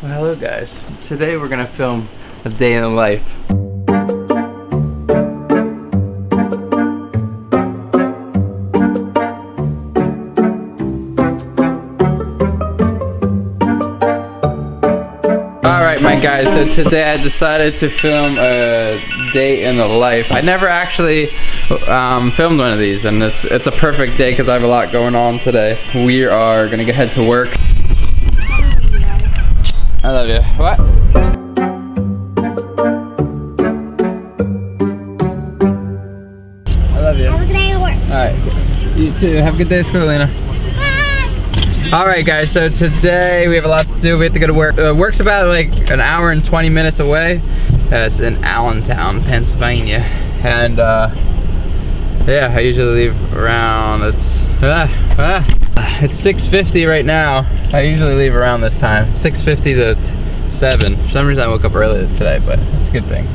Well, hello guys. Today we're gonna film a day in the life. Alright my guys, so today I decided to film a day in the life. I never actually filmed one of these, and it's a perfect day because I have a lot going on today. We are gonna head to work. I love you. What? I love you. Have a good day at work. Alright. You too. Have a good day at school, Lena. Bye. Alright guys, so today we have a lot to do. We have to go to work. Work's about like an hour and 20 minutes away. It's in Allentown, Pennsylvania. And yeah, I usually leave around, it's 6:50 right now. I usually leave around this time, 6:50 to 7. For some reason I woke up early today, but it's a good thing.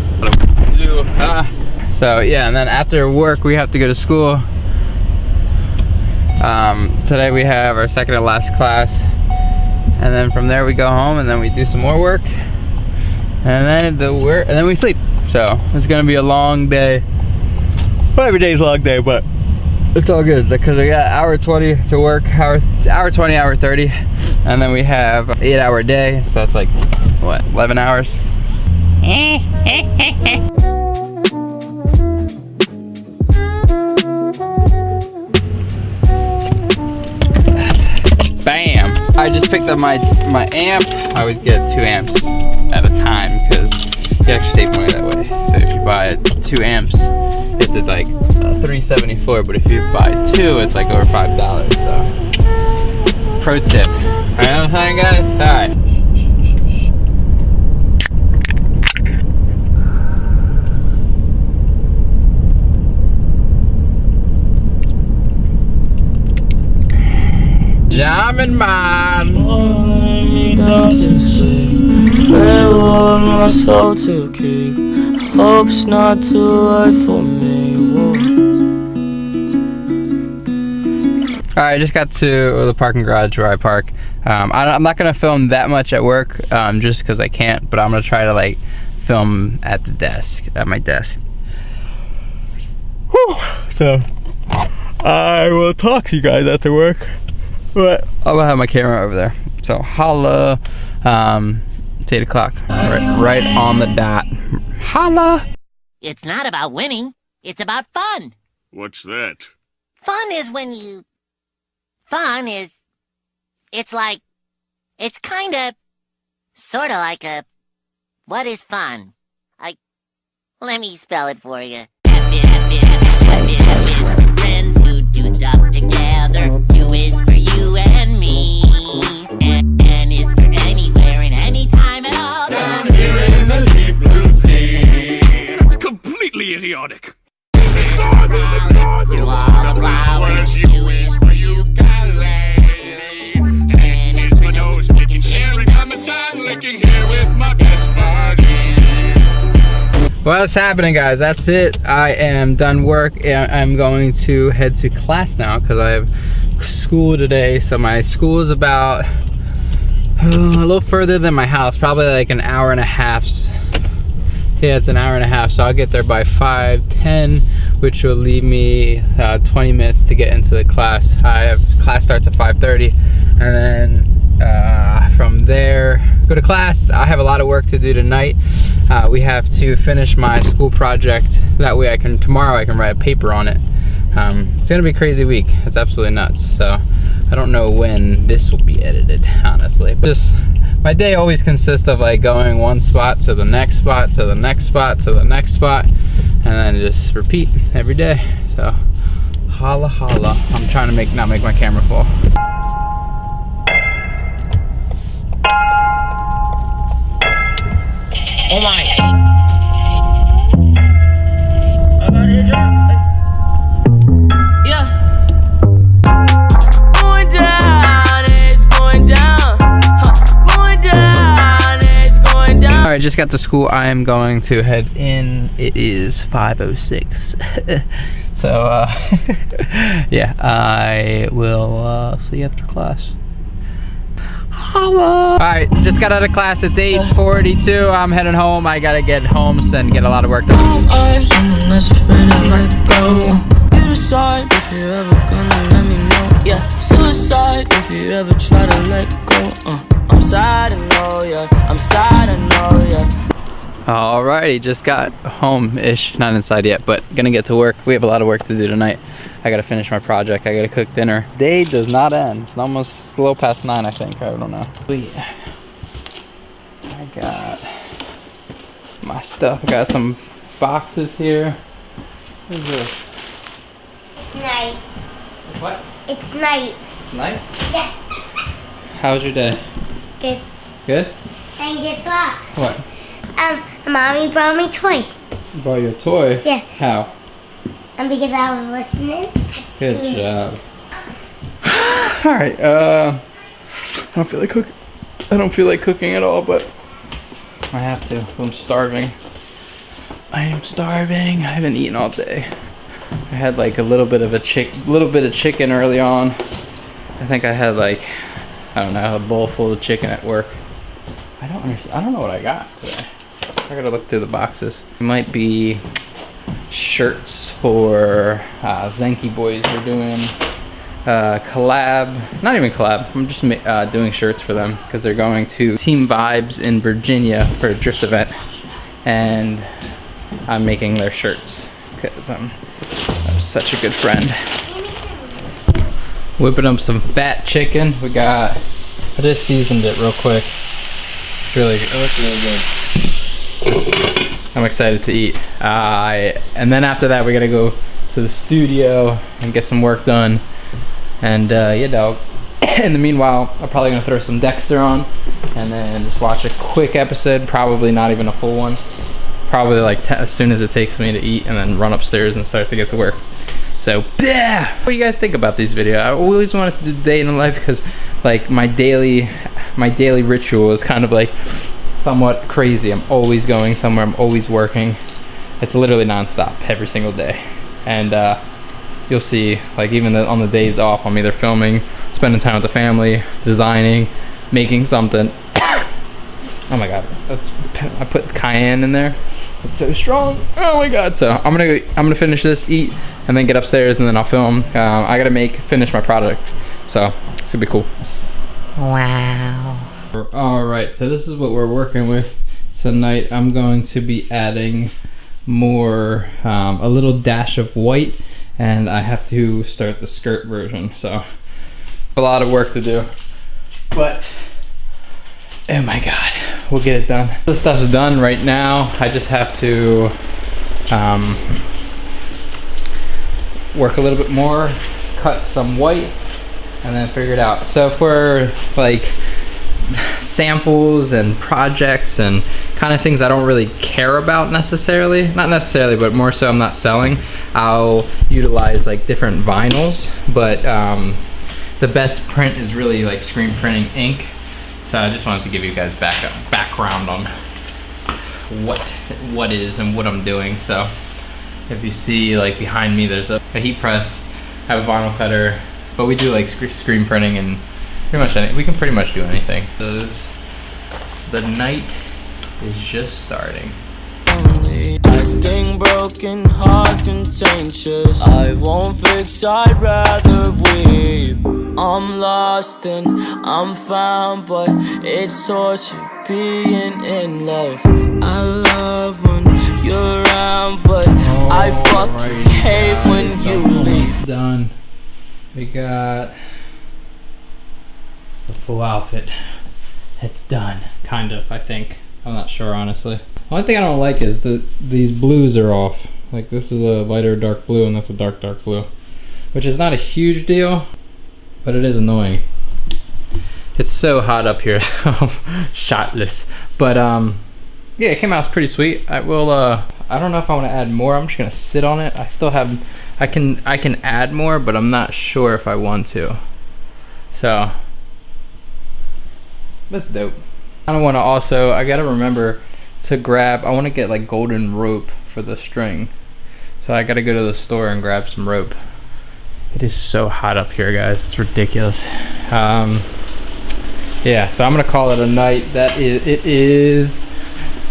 So yeah, and then after work we have to go to school. Today we have our second and last class, and then from there we go home, and then we do some more work, and then we sleep. So it's gonna be a long day. Well, every day's a long day, but it's all good because we got hour 20 to work, hour 20, hour 30, and then we have an 8-hour day, so that's like, what, 11 hours? Bam! I just picked up my amp. I always get 2 amps at a time because you actually save money that way. So if you buy 2 amps, it's at like $3.74, but if you buy 2, it's like over $5. So, pro tip. Alright, I'm saying, guys? Alright. Jamming man. Me down to sleep. Pray Lord my soul to keep. Hope it's not too late for me. Alright, I just got to the parking garage where I park. I'm not gonna film that much at work, just because I can't, but I'm gonna try to like film at the desk, at my desk. Whew. So I will talk to you guys after work. But I'm gonna have my camera over there. So holla. It's 8 o'clock. Right on the dot. Holla! It's not about winning. It's about fun. What's that? Fun is when you... Fun is... It's like... It's kinda... Sorta like a... What is fun? Let me spell it for you. Friends who do stuff together. U is for you and me. N is for anywhere and anytime at all. Down here in the deep blue sea. It's completely idiotic. Through all the flowers. U is for ukulele. N is for nose picking, sharing, come inside, licking here with my best buddy. Well, what's happening, guys? That's it. I am done work. I'm going to head to class now because I have school today. So my school is about a little further than my house, probably like an hour and a half. Yeah, it's an hour and a half, so I'll get there by 5:10, which will leave me 20 minutes to get into the class. Class starts at 5:30, and then from there go to class. I have a lot of work to do tonight. We have to finish my school project. That way tomorrow I can write a paper on it. It's gonna be a crazy week. It's absolutely nuts. So I don't know when this will be edited, honestly. My day always consists of like going one spot to the next spot to the next spot to the next spot, and then just repeat every day. So holla holla. I'm trying to not make my camera fall. Oh my. I got it drop. Yeah. Going down, it's going down. Going down, it's going down. Alright, just got to school. I am going to head in. It is 5:06. So yeah, I will see you after class. Alright, just got out of class. It's 8:42. I'm heading home. I gotta get home and get a lot of work done. I'm someone that's afraid to let go. You decide if you're ever gonna let me know. Yeah, suicide if you ever try to let go. I'm sad, I know, yeah. I'm sad, I know, yeah. Alrighty, just got home-ish. Not inside yet, but gonna get to work. We have a lot of work to do tonight. I gotta finish my project. I gotta cook dinner. Day does not end. It's almost a little past 9, I think. I don't know. I got my stuff. I got some boxes here. What is this? It's night. What? It's night. It's night? Yeah. How was your day? Good. Good? And guess what? What? Mommy brought me a toy. You brought you a toy? Yeah. How? And because I was listening. Good job. Alright, I don't feel like cooking. I don't feel like cooking at all, but I have to. I'm starving. I am starving. I haven't eaten all day. I had like a little bit of chicken early on. I think I had like, I don't know, a bowl full of chicken at work. I don't know what I got today. I gotta look through the boxes. It might be shirts for Zenki Boys. We're doing collab, not even collab. I'm just doing shirts for them because they're going to Team Vibes in Virginia for a drift event, and I'm making their shirts because I'm such a good friend. Whipping up some fat chicken. I just seasoned it real quick. It's really good. It looks really good. I'm excited to eat. And then after that, we gotta go to the studio and get some work done. And you know, in the meanwhile, I'm probably gonna throw some Dexter on and then just watch a quick episode. Probably not even a full one. Probably like as soon as it takes me to eat, and then run upstairs and start to get to work. So yeah. What do you guys think about these videos? I always wanted to do day in the life because like my daily ritual is kind of like somewhat crazy. I'm always going somewhere. I'm always working. It's literally nonstop every single day. And you'll see, like even on the days off, I'm either filming, spending time with the family, designing, making something. Oh my god, I put cayenne in there. It's so strong. Oh my god. So I'm gonna finish this, eat, and then get upstairs, and then I'll film. I gotta finish my product. So it's gonna be cool. Wow. Alright, so this is what we're working with tonight. I'm going to be adding more, a little dash of white, and I have to start the skirt version, so a lot of work to do, but oh my god, we'll get it done. This stuff's done right now. I just have to work a little bit more, cut some white, and then figure it out. So for like samples and projects and kind of things I don't really care about necessarily, not necessarily, but more so I'm not selling, I'll utilize like different vinyls, but the best print is really like screen printing ink. So I just wanted to give you guys background on what is and what I'm doing. So if you see like behind me, there's a heat press, I have a vinyl cutter, but we do like screen printing and pretty much we can pretty much do anything. The night is just starting. Acting broken, hearts contagious. I won't fix, I'd rather weep. I'm lost and I'm found, but it's torture being in love. I love when you're around, but I fucking hate when you leave. Done. We got the full outfit. It's done, kind of, I think. I'm not sure, honestly. The only thing I don't like is these blues are off. Like this is a lighter dark blue and that's a dark blue. Which is not a huge deal, but it is annoying. It's so hot up here, so I'm shotless. But yeah, it came out pretty sweet. I will I don't know if I want to add more. I'm just gonna sit on it. I still have I can add more, but I'm not sure if I want to. So that's dope. I don't want to also, I gotta remember to grab, I want to get like golden rope for the string. So I gotta go to the store and grab some rope. It is so hot up here, guys. It's ridiculous. yeah, so I'm gonna call it a night. It is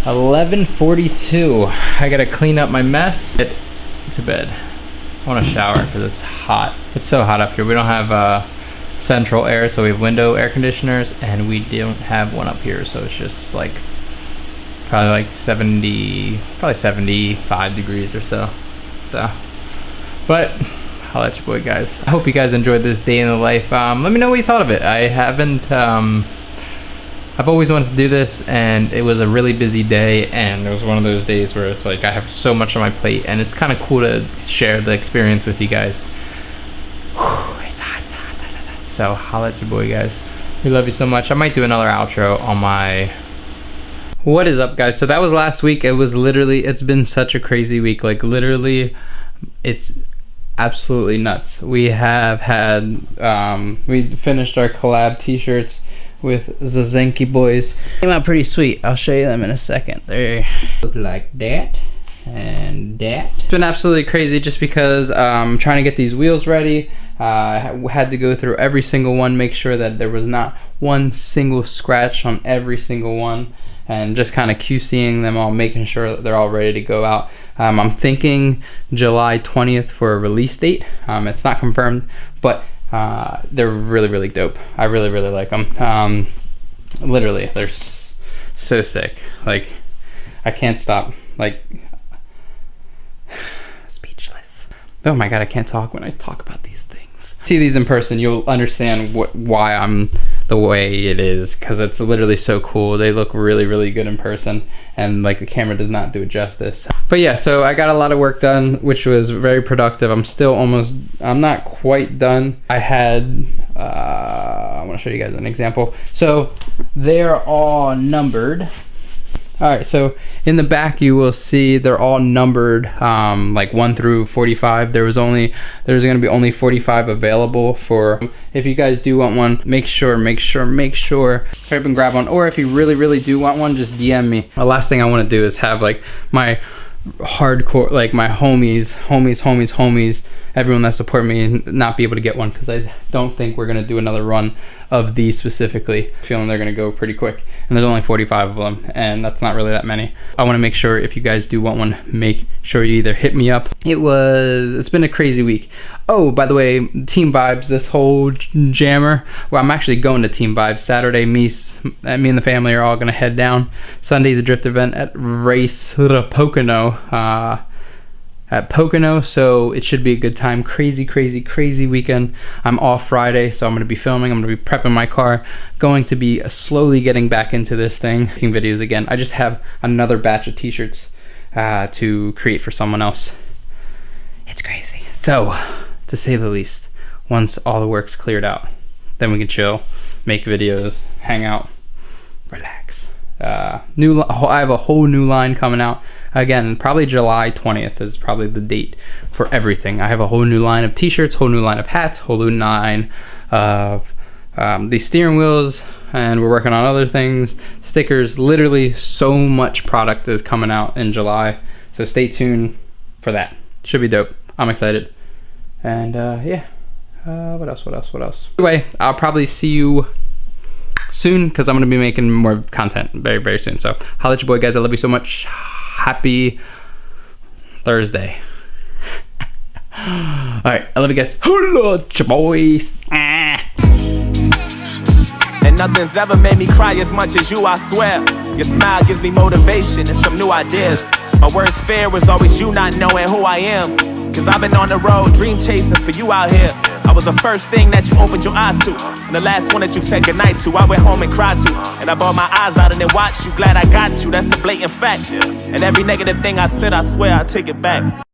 11:42. I gotta clean up my mess. Get to bed. I want to shower because it's hot. It's so hot up here. We don't have central air, so we have window air conditioners, and we don't have one up here, so it's just like probably like 75 degrees or so. But I'll let you boy guys. I hope you guys enjoyed this day in the life. Let me know what you thought of it. I've always wanted to do this, and it was a really busy day, and it was one of those days where it's like I have so much on my plate, and it's kind of cool to share the experience with you guys. Whew, it's hot. So holla at your boy guys. We love you so much. I might do another outro on my... What is up guys? So that was last week. It's been such a crazy week. Like literally, it's absolutely nuts. We have had, we finished our collab t-shirts with Zazenki boys. Came out pretty sweet. I'll show you them in a second. They look like that and that. It's been absolutely crazy just because I'm trying to get these wheels ready. I had to go through every single one, make sure that there was not one single scratch on every single one, and just kind of QCing them all, making sure that they're all ready to go out. I'm thinking July 20th for a release date. It's not confirmed, but they're really dope. I really like them. Literally, they're so sick. Like, I can't stop. Like, speechless. Oh my god, I can't talk when I talk about these things. See these in person, you'll understand why I'm the way it is, because it's literally so cool. They look really good in person, and like the camera does not do it justice. But yeah, so I got a lot of work done, which was very productive. I'm not quite done. I had I want to show you guys an example. So they're all numbered. Alright, so in the back you will see they're all numbered, like 1 through 45. There's going to be only 45 available. For if you guys do want one, make sure hurry up and grab one. Or if you really do want one, just DM me. The last thing I want to do is have like my hardcore, like my homies, everyone that support me, not be able to get one, because I don't think we're gonna do another run of these specifically. Feeling they're gonna go pretty quick, and there's only 45 of them, and that's not really that many. I want to make sure if you guys do want one, make sure you either hit me up. It's been a crazy week. Oh, by the way, Team Vibes, this whole jammer. Well, I'm actually going to Team Vibes Saturday. Me and the family are all gonna head down. Sunday's a drift event at Race Pocono. At Pocono, so it should be a good time. Crazy weekend. I'm off Friday, so I'm going to be filming. I'm going to be prepping my car. Going to be slowly getting back into this thing, making videos again. I just have another batch of t-shirts to create for someone else. It's crazy. So, to say the least, once all the work's cleared out, then we can chill, make videos, hang out, relax. I have a whole new line coming out. Again, probably July 20th is probably the date for everything. I have a whole new line of t-shirts, whole new line of hats, whole new line of these steering wheels, and we're working on other things, stickers. Literally so much product is coming out in July, so stay tuned for that. Should be dope. I'm excited. And yeah, what else? Anyway, I'll probably see you soon, because I'm going to be making more content very soon. So holla at your boy guys. I love you so much. Happy Thursday. Alright, I love you guys. Holla at your boys. And nothing's ever made me cry as much as you, I swear. Your smile gives me motivation and some new ideas. My worst fear was always you not knowing who I am. Cause I've been on the road, dream chasing for you out here. I was the first thing that you opened your eyes to, and the last one that you said goodnight to. I went home and cried to, and I bawled my eyes out and then watched you. Glad I got you, that's a blatant fact. And every negative thing I said, I swear I take it back.